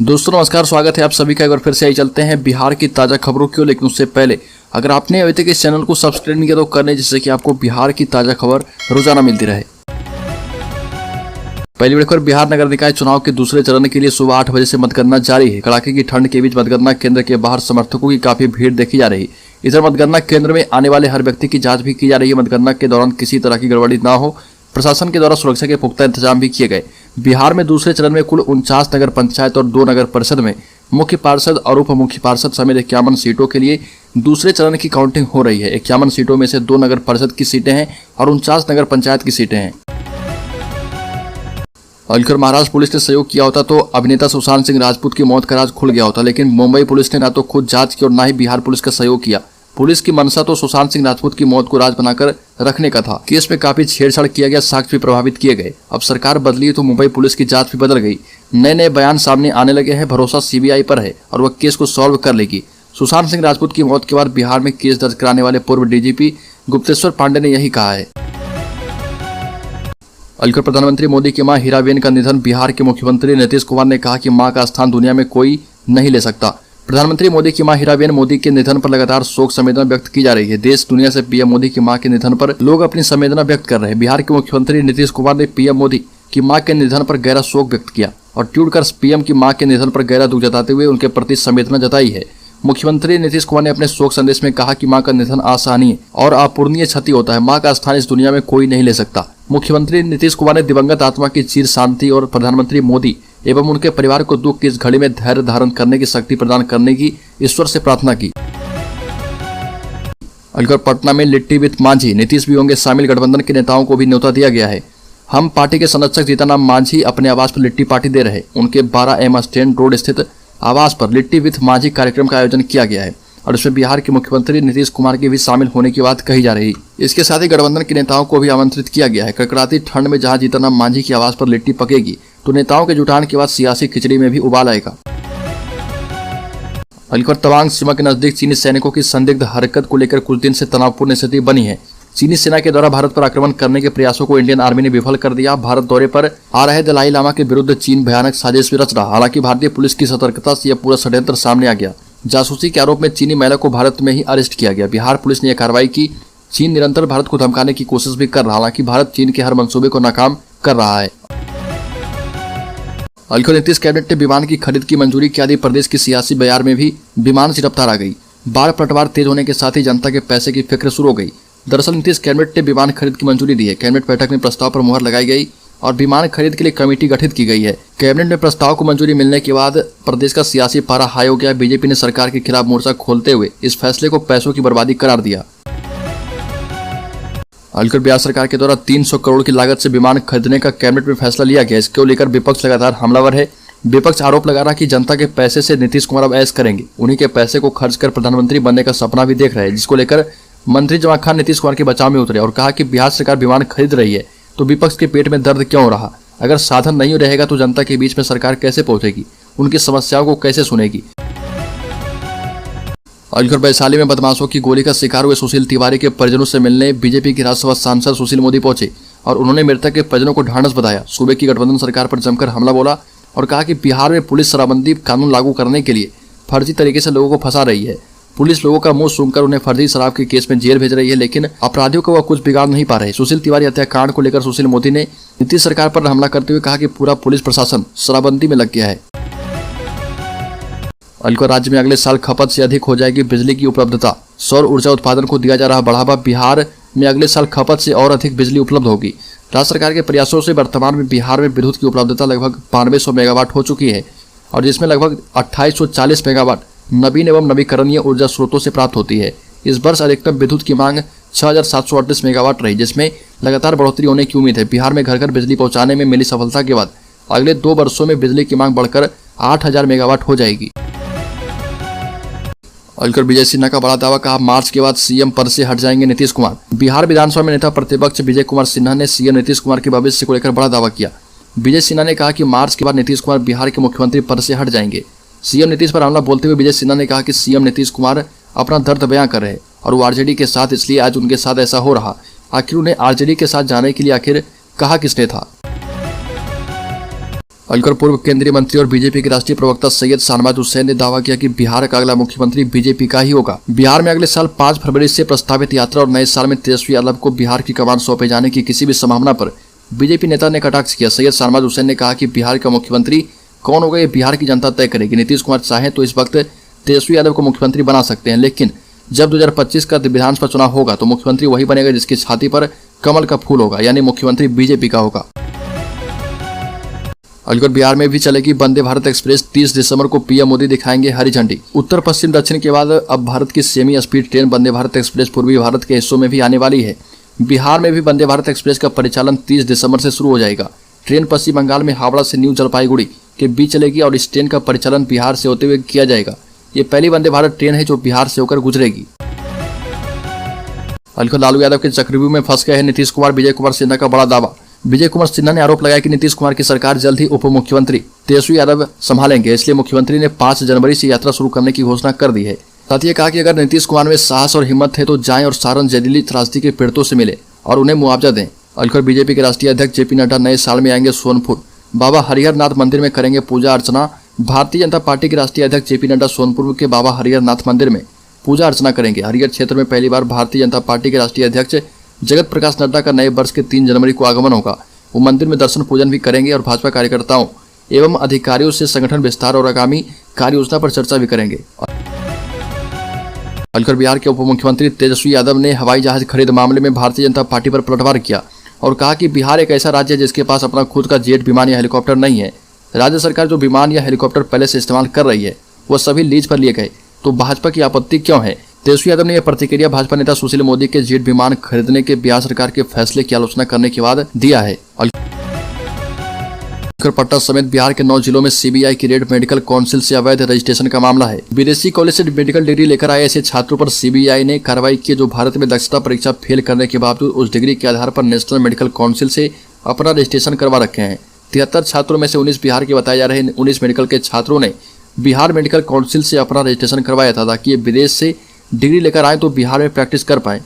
दोस्तों नमस्कार, स्वागत है आप सभी का। एक बार फिर से आई चलते हैं बिहार की ताज़ा खबरों की ओर। लेकिन उससे पहले अगर आपने अभी तक इस चैनल को सब्सक्राइब नहीं किया तो कर लें, जिससे कि आपको बिहार की ताज़ा खबर रोजाना मिलती रहे। पहली बड़ी खबर, बिहार नगर निकाय चुनाव के दूसरे चरण के लिए सुबह 8 बजे से मतगणना जारी है। कड़ाके की ठंड के बीच मतगणना केंद्र के बाहर समर्थकों की काफी भीड़ देखी जा रही। इधर मतगणना केंद्र में आने वाले हर व्यक्ति की जांच भी की जा रही है। मतगणना के दौरान किसी तरह की गड़बड़ी न हो, प्रशासन के द्वारा सुरक्षा के पुख्ता इंतजाम भी किए गए। बिहार में दूसरे चरण में कुल 49 नगर पंचायत और 2 नगर परिषद में मुख्य पार्षद और उप मुख्य पार्षद समेत 51 सीटों के लिए दूसरे चरण की काउंटिंग हो रही है। 51 सीटों में से 2 नगर परिषद की सीटें हैं और 49 नगर पंचायत की सीटें हैं। अगर महाराष्ट्र पुलिस ने सहयोग किया होता तो अभिनेता सुशांत सिंह राजपूत की मौत का राज खुल गया होता, लेकिन मुंबई पुलिस ने ना तो खुद जांच की और ना ही बिहार पुलिस का सहयोग किया। पुलिस की मंशा तो सुशांत सिंह राजपूत की मौत को राज बनाकर रखने का था। केस में काफी छेड़छाड़ किया गया, साक्ष्य भी प्रभावित किए गए। अब सरकार बदली तो मुंबई पुलिस की जांच भी बदल गई। नए बयान सामने आने लगे हैं। भरोसा सीबीआई पर है और वह केस को सॉल्व कर लेगी। सुशांत सिंह राजपूत की मौत के बाद बिहार में केस दर्ज कराने वाले पूर्व डीजीपी गुप्तेश्वर पांडे ने यही कहा है। अलकर प्रधानमंत्री मोदी की मां हीराबेन का निधन। बिहार के मुख्यमंत्री नीतीश कुमार ने कहा कि मां का स्थान दुनिया में कोई नहीं ले सकता। प्रधानमंत्री मोदी की मां हीराबेन मोदी के निधन पर लगातार शोक संवेदना व्यक्त की जा रही है। देश दुनिया से पीएम मोदी की मां के निधन पर लोग अपनी संवेदना व्यक्त कर रहे हैं। बिहार के मुख्यमंत्री नीतीश कुमार ने पीएम मोदी की मां के निधन पर गहरा शोक व्यक्त किया और ट्वीट कर पीएम की मां के निधन पर गहरा दुख जताते हुए उनके प्रति संवेदना जताई है। मुख्यमंत्री नीतीश कुमार ने अपने शोक संदेश में कहा कि मां का निधन असहनीय और अपूरणीय क्षति होता है। मां का स्थान इस दुनिया में कोई नहीं ले सकता। मुख्यमंत्री नीतीश कुमार ने दिवंगत आत्मा की चिर शांति और प्रधानमंत्री मोदी एवं उनके परिवार को दुख की इस घड़ी में धैर्य धारण करने की शक्ति प्रदान करने की ईश्वर से प्रार्थना की। अलकर पटना में लिट्टी विथ मांझी, नीतीश भी होंगे शामिल। गठबंधन के नेताओं को भी न्योता दिया गया है। हम पार्टी के संरक्षक जीतनराम मांझी अपने आवास पर लिट्टी पार्टी दे रहे। उनके 12M स्टैंड रोड स्थित आवास पर लिट्टी विथ मांझी कार्यक्रम का आयोजन किया गया है और इसमें बिहार के मुख्यमंत्री नीतीश कुमार के भी शामिल होने की बात कही जा रही। इसके साथ ही गठबंधन के नेताओं को भी आमंत्रित किया गया है। कड़कड़ाती ठंड में जहां जीतनराम मांझी की आवास पर लिट्टी पकेगी तो नेताओं के जुटान के बाद सियासी खिचड़ी में भी उबाल आएगा। अलकर तवांग सीमा के नजदीक चीनी सैनिकों की संदिग्ध हरकत को लेकर कुछ दिन से तनावपूर्ण स्थिति बनी है। चीनी सेना के द्वारा भारत पर आक्रमण करने के प्रयासों को इंडियन आर्मी ने विफल कर दिया। भारत दौरे पर आ रहे दलाई लामा के विरुद्ध चीन भयानक साजिश भी रच रहा। हालांकि भारतीय पुलिस की सतर्कता से यह पूरा षड्यंत्र सामने आ गया। जासूसी के आरोप में चीनी महिला को भारत में ही अरेस्ट किया गया। बिहार पुलिस ने यह कार्रवाई की। चीन निरंतर भारत को धमकाने की कोशिश भी कर रहा, हालांकि भारत चीन के हर मंसूबे को नाकाम कर रहा है। अलकर नीतीश कैबिनेट ने विमान की खरीद की मंजूरी की। आदि प्रदेश की सियासी बयार में भी विमान से रफ्तार आ गई। बाढ़ पटवार तेज होने के साथ ही जनता के पैसे की फिक्र शुरू हो गई। दरअसल नीतीश कैबिनेट ने विमान खरीद की मंजूरी दी है। कैबिनेट बैठक में प्रस्ताव पर मुहर लगाई गई और विमान खरीद के लिए कमेटी गठित की गई है। कैबिनेट में प्रस्ताव को मंजूरी मिलने के बाद प्रदेश का सियासी पारा हाई हो गया। बीजेपी ने सरकार के खिलाफ मोर्चा खोलते हुए इस फैसले को पैसों की बर्बादी करार दिया। अलकर बिहार सरकार के द्वारा 300 करोड़ की लागत से विमान खरीदने का कैबिनेट में फैसला लिया गया। इसको लेकर विपक्ष लगातार हमलावर है। विपक्ष आरोप लगा रहा कि जनता के पैसे से नीतीश कुमार अब ऐश करेंगे। उन्हीं के पैसे को खर्च कर प्रधानमंत्री बनने का सपना भी देख रहे हैं, जिसको लेकर मंत्री जमा खान नीतीश कुमार के बचाव में उतरे और कहा कि बिहार सरकार विमान खरीद रही है तो विपक्ष के पेट में दर्द क्यों रहा। अगर साधन नहीं रहेगा तो जनता के बीच में सरकार कैसे पहुंचेगी, उनकी समस्याओं को कैसे सुनेगी। अलकर वैशाली में बदमाशों की गोली का शिकार हुए सुशील तिवारी के परिजनों से मिलने बीजेपी के राज्यसभा सांसद सुशील मोदी पहुंचे और उन्होंने मृतक के परिजनों को ढांढस बताया। सूबे की गठबंधन सरकार पर जमकर हमला बोला और कहा कि बिहार में पुलिस शराबबंदी कानून लागू करने के लिए फर्जी तरीके से लोगों को फंसा रही है। पुलिस लोगों का मुंह सूंघकर उन्हें फर्जी शराब के केस में जेल भेज रही है, लेकिन अपराधियों को वह कुछ बिगाड़ नहीं पा रहे। सुशील तिवारी हत्याकांड को लेकर सुशील मोदी ने नीतीश सरकार पर हमला करते हुए कहा कि पूरा पुलिस प्रशासन शराबबंदी में लग गया है। अलकर राज्य में अगले साल खपत से अधिक हो जाएगी बिजली की उपलब्धता। सौर ऊर्जा उत्पादन को दिया जा रहा बढ़ावा। बिहार में अगले साल खपत से और अधिक बिजली उपलब्ध होगी। राज्य सरकार के प्रयासों से वर्तमान में बिहार में विद्युत की उपलब्धता लगभग 9200 मेगावाट हो चुकी है और जिसमें लगभग 2840 मेगावाट नवीन एवं नवीकरणीय ऊर्जा स्रोतों से प्राप्त होती है। इस वर्ष अधिकतम विद्युत की मांग 6738 मेगावाट रही, जिसमें लगातार बढ़ोतरी होने की उम्मीद है। बिहार में घर घर बिजली पहुंचाने में मिली सफलता के बाद अगले 2 वर्षों में बिजली की मांग बढ़कर 8000 मेगावाट हो जाएगी। अलकर विजय सिन्हा का बड़ा दावा, कहा मार्च के बाद सीएम पद से हट जाएंगे नीतीश कुमार। बिहार विधानसभा में नेता प्रतिपक्ष विजय कुमार सिन्हा ने सीएम नीतीश कुमार के भविष्य को लेकर बड़ा दावा किया। विजय सिन्हा ने कहा कि मार्च के बाद नीतीश कुमार बिहार के मुख्यमंत्री पद से हट जाएंगे। सीएम नीतीश पर हमला बोलते हुए विजय सिन्हा ने कहा कि सीएम नीतीश कुमार अपना दर्द बयां कर रहे हैं और वो आरजेडी के साथ, इसलिए आज उनके साथ ऐसा हो रहा। आखिर उन्हें आरजेडी के साथ जाने के लिए आखिर कहा किसने था। अलकर पूर्व केंद्रीय मंत्री और बीजेपी के राष्ट्रीय प्रवक्ता सैयद शाहनवाज हुसैन ने दावा किया कि बिहार का अगला मुख्यमंत्री बीजेपी का ही होगा। बिहार में अगले साल 5 फरवरी से प्रस्तावित यात्रा और नए साल में तेजस्वी यादव को बिहार की कमान सौंपे जाने की किसी भी संभावना पर बीजेपी नेता ने कटाक्ष किया। सैयद शाहनवाज हुसैन ने कहा कि बिहार का मुख्यमंत्री कौन होगा ये बिहार की जनता तय करेगी। नीतीश कुमार चाहें तो इस वक्त तेजस्वी यादव को मुख्यमंत्री बना सकते हैं, लेकिन जब 2025 का विधानसभा चुनाव होगा तो मुख्यमंत्री वही बनेगा जिसकी छाती पर कमल का फूल होगा, यानी मुख्यमंत्री बीजेपी का होगा। अलकर बिहार में भी चलेगी वंदे भारत एक्सप्रेस। 30 दिसंबर को पीएम मोदी दिखाएंगे हरी झंडी। उत्तर पश्चिम दक्षिण के बाद अब भारत की semi speed train Vande Bharat express पूर्वी भारत के हिस्सों में भी आने वाली है। बिहार में भी वंदे भारत एक्सप्रेस का परिचालन 30 दिसंबर से शुरू हो जाएगा। ट्रेन पश्चिम बंगाल में हावड़ा से न्यू जलपाईगुड़ी के बीच चलेगी और इस ट्रेन का परिचालन बिहार से होते हुए किया जाएगा। ये पहली वंदे भारत ट्रेन है जो बिहार से होकर गुजरेगी। अलकर लालू यादव के चक्रव्यूह में फंस गए हैं नीतीश कुमार। विजय कुमार सिन्हा का बड़ा दावा। विजय कुमार सिन्हा ने आरोप लगाया कि नीतीश कुमार की सरकार जल्द ही उप मुख्यमंत्री तेजस्वी यादव संभालेंगे, इसलिए मुख्यमंत्री ने 5 जनवरी से यात्रा शुरू करने की घोषणा कर दी है। साथ ही कहा कि अगर नीतीश कुमार में साहस और हिम्मत है तो जाएं और सारण जहरीली त्रासदी के पीड़ितों से मिले और उन्हें मुआवजा दें। अलकर बीजेपी के राष्ट्रीय अध्यक्ष जेपी नड्डा नए साल में आएंगे सोनपुर। बाबा हरिहर नाथ मंदिर में करेंगे पूजा अर्चना। भारतीय जनता पार्टी के राष्ट्रीय अध्यक्ष जेपी नड्डा सोनपुर के बाबा हरिहर नाथ मंदिर में पूजा अर्चना करेंगे। हरिहर क्षेत्र में पहली बार भारतीय जनता पार्टी के राष्ट्रीय अध्यक्ष जगत प्रकाश नड्डा का नए वर्ष के 3 जनवरी को आगमन होगा। वो मंदिर में दर्शन पूजन भी करेंगे और भाजपा कार्यकर्ताओं एवं अधिकारियों से संगठन विस्तार और आगामी कार्य योजना पर चर्चा भी करेंगे। अलकर बिहार के उप मुख्यमंत्री तेजस्वी यादव ने हवाई जहाज खरीद मामले में भारतीय जनता पार्टी पर पलटवार किया और कहा कि बिहार एक ऐसा राज्य है जिसके पास अपना खुद का जेट विमान या हेलीकॉप्टर नहीं है। राज्य सरकार जो विमान या हेलीकॉप्टर पहले से इस्तेमाल कर रही है वह सभी लीज पर लिए गए, तो भाजपा की आपत्ति क्यों है। तेजस्वी यादव ने यह प्रतिक्रिया भाजपा नेता सुशील मोदी के जेट विमान खरीदने के बिहार सरकार के फैसले की आलोचना करने के बाद दिया है। पटना समेत बिहार के 9 जिलों में सीबीआई की रेड मेडिकल काउंसिल से अवैध रजिस्ट्रेशन का मामला है। विदेशी कॉलेज से मेडिकल डिग्री लेकर आए ऐसे छात्रों पर सीबीआई ने कार्रवाई की जो भारत में दक्षता परीक्षा फेल करने के बावजूद उस डिग्री के आधार पर नेशनल मेडिकल काउंसिल से अपना रजिस्ट्रेशन करवा रखे हैं। 73 छात्रों में से 19 बिहार के बताए जा रहे 19 मेडिकल के छात्रों ने बिहार मेडिकल काउंसिल से अपना रजिस्ट्रेशन करवाया था ताकि ये विदेश से डिग्री लेकर आए तो बिहार में प्रैक्टिस कर पाए।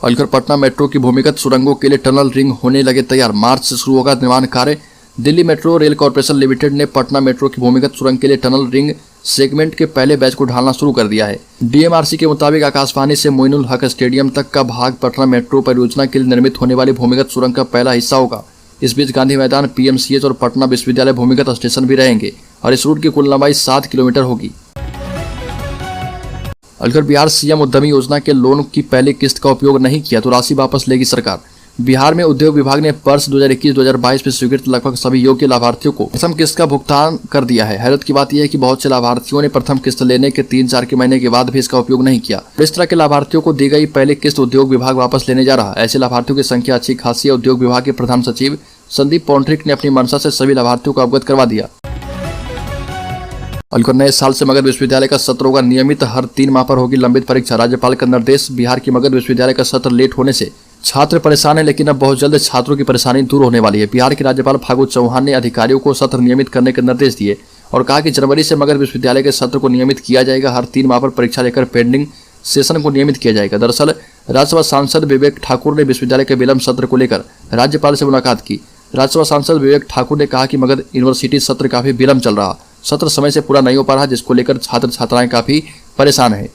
अलकर पटना मेट्रो की भूमिगत सुरंगों के लिए टनल रिंग होने लगे तैयार। मार्च से शुरू होगा निर्माण कार्य। Delhi metro rail corporation limited ने पटना मेट्रो की भूमिगत सुरंग के लिए टनल रिंग सेगमेंट के पहले बैच को ढालना शुरू कर दिया है। डीएमआरसी के मुताबिक आकाशवाणी से मोइनुल हक स्टेडियम तक का भाग पटना मेट्रो परियोजना के लिए निर्मित होने वाली भूमिगत सुरंग का पहला हिस्सा होगा। इस बीच गांधी मैदान, पीएमसीएच और पटना विश्वविद्यालय भूमिगत स्टेशन भी रहेंगे और इस रूट की कुल लंबाई 7 किलोमीटर होगी। अलकर बिहार सीएम उद्यमी योजना के लोन की पहली किस्त का उपयोग नहीं किया तो राशि वापस लेगी सरकार। बिहार में उद्योग विभाग ने वर्ष 2021-2022 में स्वीकृत लगभग सभी योग्य लाभार्थियों को प्रथम किस्त का भुगतान कर दिया है। हैरत की बात यह है कि बहुत से लाभार्थियों ने प्रथम किस्त लेने के 3-4 के महीने के बाद भी इसका उपयोग नहीं किया। इस तरह के लाभार्थियों को दी गई पहली किस्त उद्योग विभाग वापस लेने जा रहा है। ऐसे लाभार्थियों की संख्या अच्छी खासी है। उद्योग विभाग के प्रधान सचिव संदीप पौंड्रिक ने अपनी मंशा से सभी लाभार्थियों को अवगत करवा दिया। अलकर नए साल से मगध विश्वविद्यालय का सत्र होगा नियमित। हर 3 माह पर होगी लंबित परीक्षा। राज्यपाल का निर्देश। बिहार की मगध विश्वविद्यालय का सत्र लेट होने से छात्र परेशान है, लेकिन अब बहुत जल्द छात्रों की परेशानी दूर होने वाली है। बिहार के राज्यपाल फागू चौहान ने अधिकारियों को सत्र नियमित करने के निर्देश दिए और कहा कि जनवरी से मगध विश्वविद्यालय के सत्र को नियमित किया जाएगा। हर 3 माह पर परीक्षा लेकर पेंडिंग सेशन को नियमित किया जाएगा। दरअसल राज्यसभा सांसद विवेक ठाकुर ने विश्वविद्यालय के विलंब सत्र को लेकर राज्यपाल से मुलाकात की। राज्यसभा सांसद विवेक ठाकुर ने कहा कि मगध यूनिवर्सिटी सत्र काफी विलंब चल रहा, सत्र समय से पूरा नहीं हो पा रहा, जिसको लेकर छात्र छात्राएं काफी परेशान है।